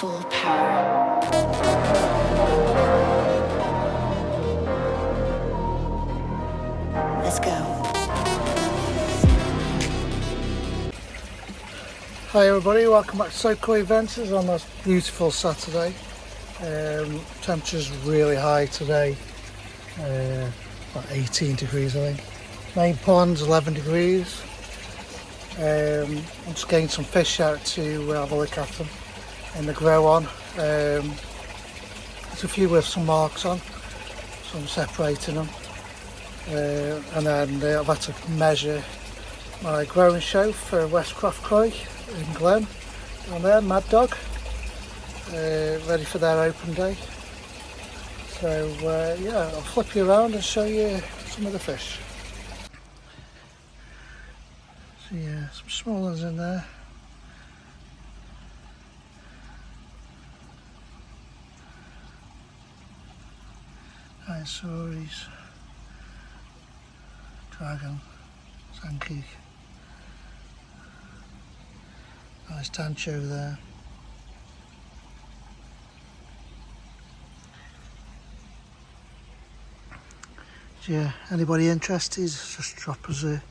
full power. Let's go. Hi everybody, welcome back to SoCo Events on this beautiful Saturday. Temperature's really high today, about 18 degrees I think. Main pond's 11 degrees. I'm just getting some fish out to have a look at them in the grow on. There's a few with some marks on, so I'm separating them. And then I've had to measure my growing show for Westcroft Croy in Glen down there, Mad Dog, ready for their open day. So yeah, I'll flip you around and show you some of the fish. So yeah, some small ones in there. Dinosaurs, dragon, Sankey. Nice tancho there. So yeah, anybody interested, just drop us a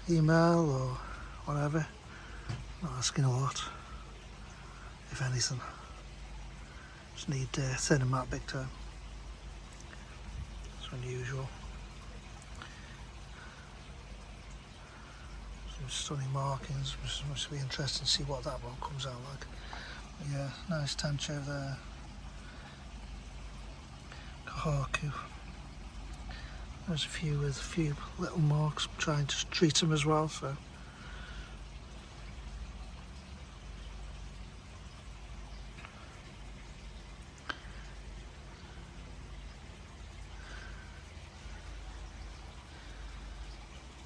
email or whatever. Not asking a lot, if anything. Just need thin them out big time. It's unusual. Some stunning markings, which must be interesting to see what that one comes out like. But yeah, nice tancho there. Kahaku. There's a few with a few little marks. I'm trying to treat them as well, so.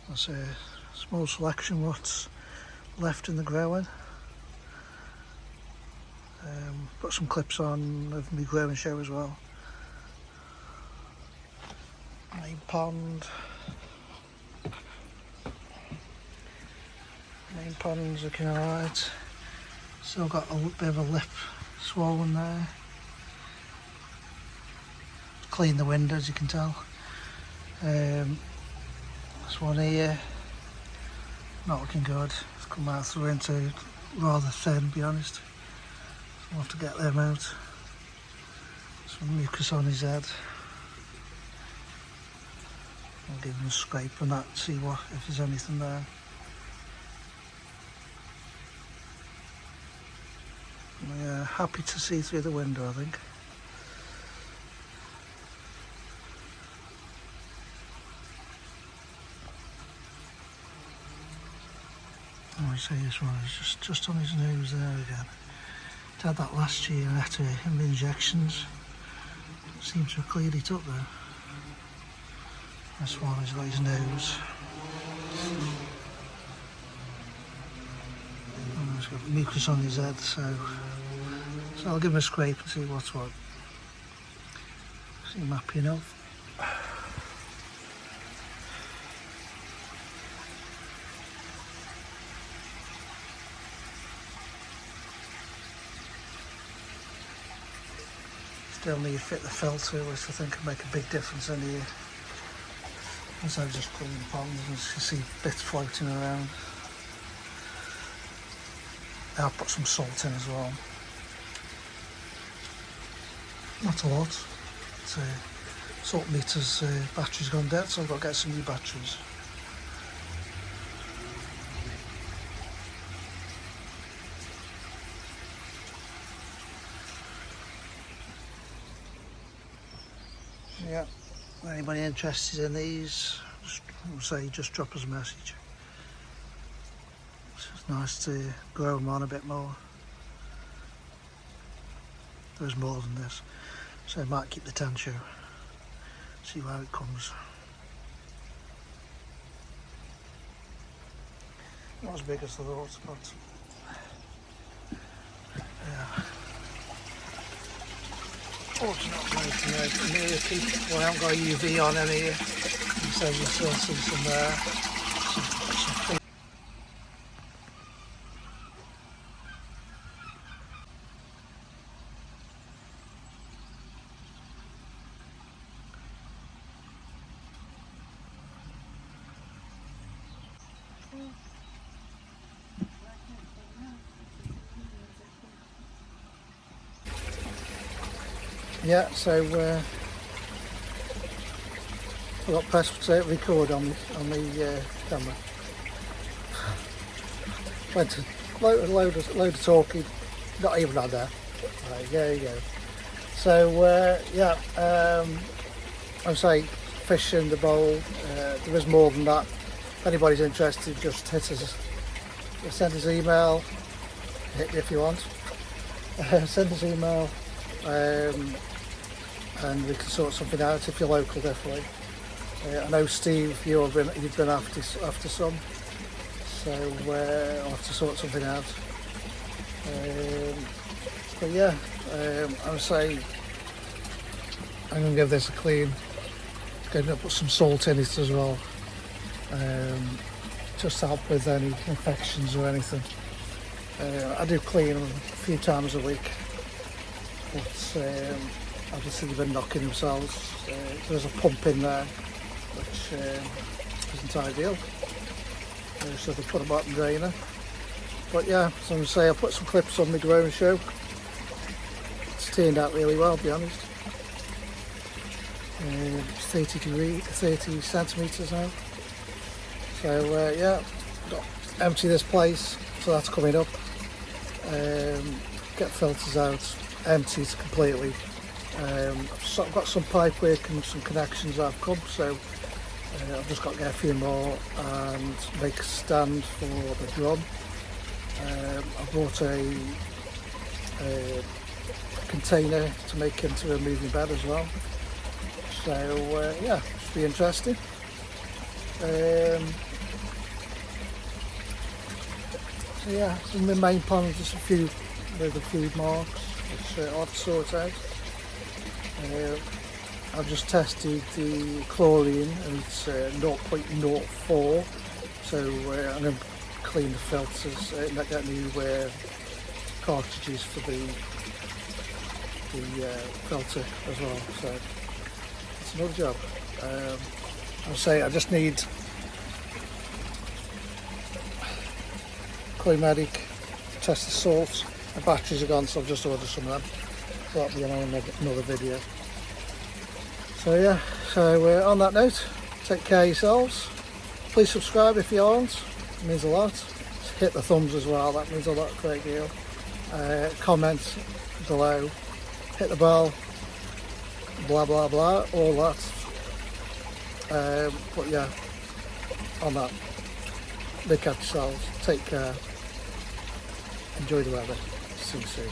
That's a small selection what's left in the growing. Put some clips on of my growing show as well. Main pond. Main pond's looking alright. Still got a bit of a lip swollen there. Clean the window, as you can tell. This one here, not looking good. It's come out through into rather thin, to be honest. So we'll have to get them out. Some mucus on his head. I'll give him a scrape and that, see what if there's anything there. Yeah, happy to see through the window, I think. I say this one is just on his nose there again. He had that last year after him injections. Seems to have cleared it up there. This one has got his nose. And he's got mucus on his head, so I'll give him a scrape and see what's what. See him happy enough. Still need to fit the filter, which I think can make a big difference in here. So just clean the ponds and you see bits floating around. I'll put some salt in as well. Not a lot. Salt meter's battery's gone dead, so I've got to get some new batteries. Yeah, anybody interested in these, just drop us a message. It's nice to grow them on a bit more. There's more than this, so I might keep the tancho, see how it comes. Not as big as the thought, but yeah. Fortunately, well, I haven't got a UV on any here, so you still see some fish. yeah, so I got pressed to record on the camera. Went to load of talking, not even on there. Right, there you go. So yeah, I say fishing the bowl. There is more than that. If anybody's interested, just send us email. Hit me if you want. Send us email, and we can sort something out if you're local, definitely. I know Steve, you've been after some, so I'll have to sort something out. But yeah, I would say I'm going to give this a clean. Going to put some salt in it as well, just to help with any infections or anything. I do clean them a few times a week, but obviously they've been knocking themselves. There's a pump in there, which isn't ideal, so they put a bottom drainer. But yeah, as I say, I put some clips on my drone show. It's turned out really well, to be honest. It's 30 centimetres now. So yeah, got to empty this place, so that's coming up. Get filters out, empty it completely. I've got some pipe work and some connections that have come, so I've just got to get a few more and make a stand for the drum. I bought a container to make into a moving bed as well. So yeah, should be interesting. So yeah, in the main pond just a few with the feed marks, which I'll have to sort out. I've just tested the chlorine and it's 0.04, so I'm going to clean the filters and get new cartridges for the filter as well. So it's another job. I'll say I just need Climatic to test the salt. The batteries are gone, so I've just ordered some of them. So that'll be on another video. So yeah, so on that note, take care of yourselves. Please subscribe if you aren't, it means a lot. Hit the thumbs as well, that means a lot, great deal. Comment below, hit the bell, blah blah blah, all that. But yeah, on that, look at yourselves, take care, enjoy the weather, see you soon.